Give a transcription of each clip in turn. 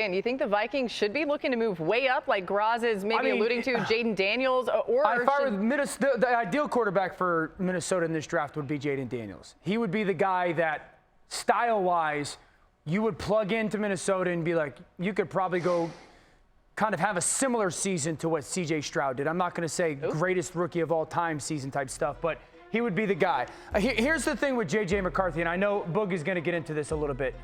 Dan, do you think the Vikings should be looking to move way up, like Graz is maybe alluding to, Jayden Daniels? If I were the ideal quarterback for Minnesota in this draft would be Jayden Daniels. He would be the guy that, style-wise, you would plug into Minnesota and be like, you could probably go kind of have a similar season to what C.J. Stroud did. I'm not going to say greatest rookie of all time season type stuff, but he would be the guy. Here's the thing with J.J. McCarthy, and I know Boog is going to get into this a little bit.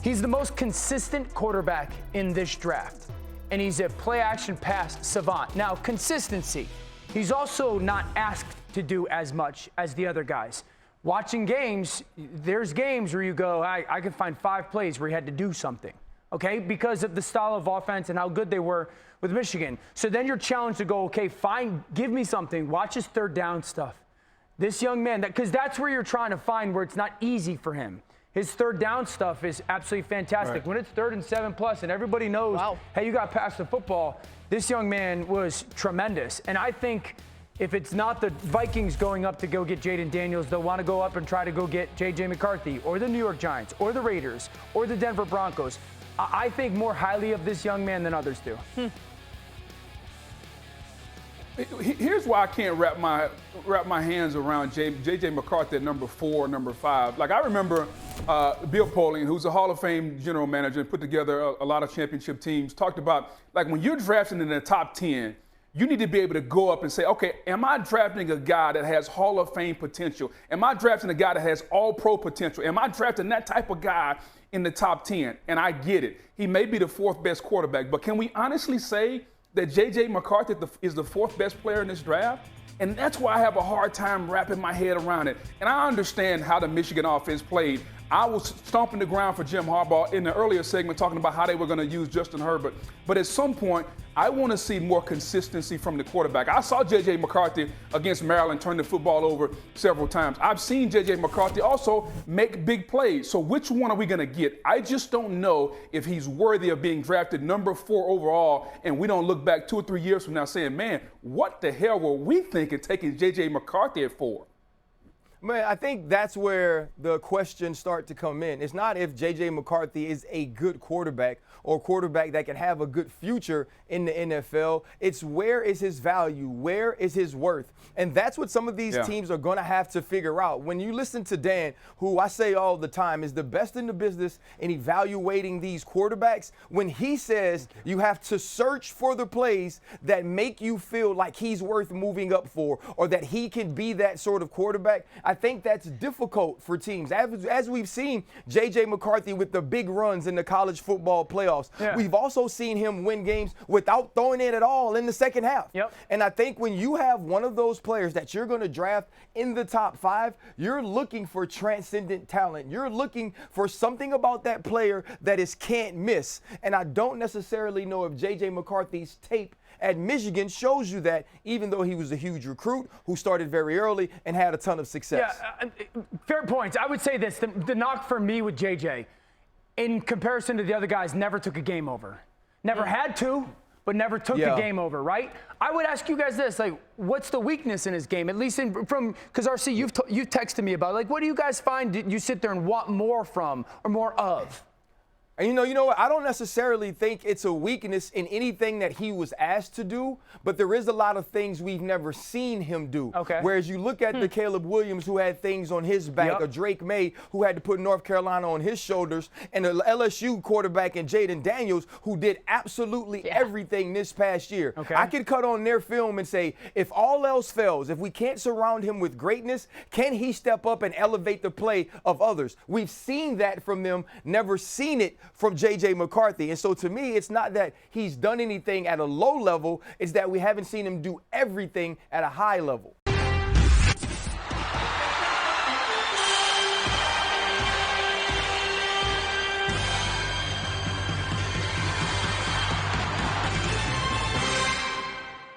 He's the most consistent quarterback in this draft, and he's a play-action pass savant. Now, consistency. He's also not asked to do as much as the other guys. Watching games, there's games where you go, I can find 5 plays where he had to do something, okay, because of the style of offense and how good they were with Michigan. So then you're challenged to go, okay, fine, give me something. Watch his third down stuff. This young man, because that's where you're trying to find where it's not easy for him. His third down stuff is absolutely fantastic. Right. When it's 3rd and 7+ and everybody knows, hey, you got past the football, this young man was tremendous. And I think if it's not the Vikings going up to go get Jayden Daniels, they'll want to go up and try to go get J.J. McCarthy or the New York Giants or the Raiders or the Denver Broncos. I think more highly of this young man than others do. Here's why I can't wrap my hands around J.J. McCarthy at number 4, number 5. Like, I remember Bill Polian, who's a Hall of Fame general manager and put together a lot of championship teams, talked about, like, when you're drafting in the top 10, you need to be able to go up and say, okay, am I drafting a guy that has Hall of Fame potential? Am I drafting a guy that has all-pro potential? Am I drafting that type of guy in the top 10? And I get it. He may be the 4th best quarterback, but can we honestly say that J.J. McCarthy is the 4th best player in this draft? And that's why I have a hard time wrapping my head around it. And I understand how the Michigan offense played. I was stomping the ground for Jim Harbaugh in the earlier segment talking about how they were going to use Justin Herbert. But at some point, I want to see more consistency from the quarterback. I saw J.J. McCarthy against Maryland turn the football over several times. I've seen J.J. McCarthy also make big plays. So which one are we going to get? I just don't know if he's worthy of being drafted number 4 overall, and we don't look back 2 or 3 years from now saying, man, what the hell were we thinking taking J.J. McCarthy at 4? Man, I think that's where the questions start to come in. It's not if J.J. McCarthy is a good quarterback or a quarterback that can have a good future in the NFL. It's where is his value? Where is his worth? And that's what some of these teams are going to have to figure out. When you listen to Dan, who I say all the time is the best in the business in evaluating these quarterbacks, when he says you have to search for the plays that make you feel like he's worth moving up for or that he can be that sort of quarterback, I think that's difficult for teams. As we've seen J.J. McCarthy with the big runs in the college football playoffs, we've also seen him win games without throwing it at all in the second half. And I think when you have one of those players that you're going to draft in the top 5, you're looking for transcendent talent. You're looking for something about that player that is can't miss. And I don't necessarily know if J.J. McCarthy's tape at Michigan shows you that, even though he was a huge recruit who started very early and had a ton of success. Fair points. I would say this, the knock for me with JJ, in comparison to the other guys, never took a game over. Never had to, but never took a game over, right? I would ask you guys this, like, what's the weakness in his game? At least because RC, you've texted me about, like, what do you guys find you sit there and want more from or more of? And you know what? I don't necessarily think it's a weakness in anything that he was asked to do, but there is a lot of things we've never seen him do. Whereas you look at the Caleb Williams who had things on his back, or Drake May who had to put North Carolina on his shoulders, and the LSU quarterback and Jayden Daniels who did absolutely everything this past year. I could cut on their film and say, if all else fails, if we can't surround him with greatness, can he step up and elevate the play of others? We've seen that from them, never seen it from J.J. McCarthy. And so to me, it's not that he's done anything at a low level, it's that we haven't seen him do everything at a high level.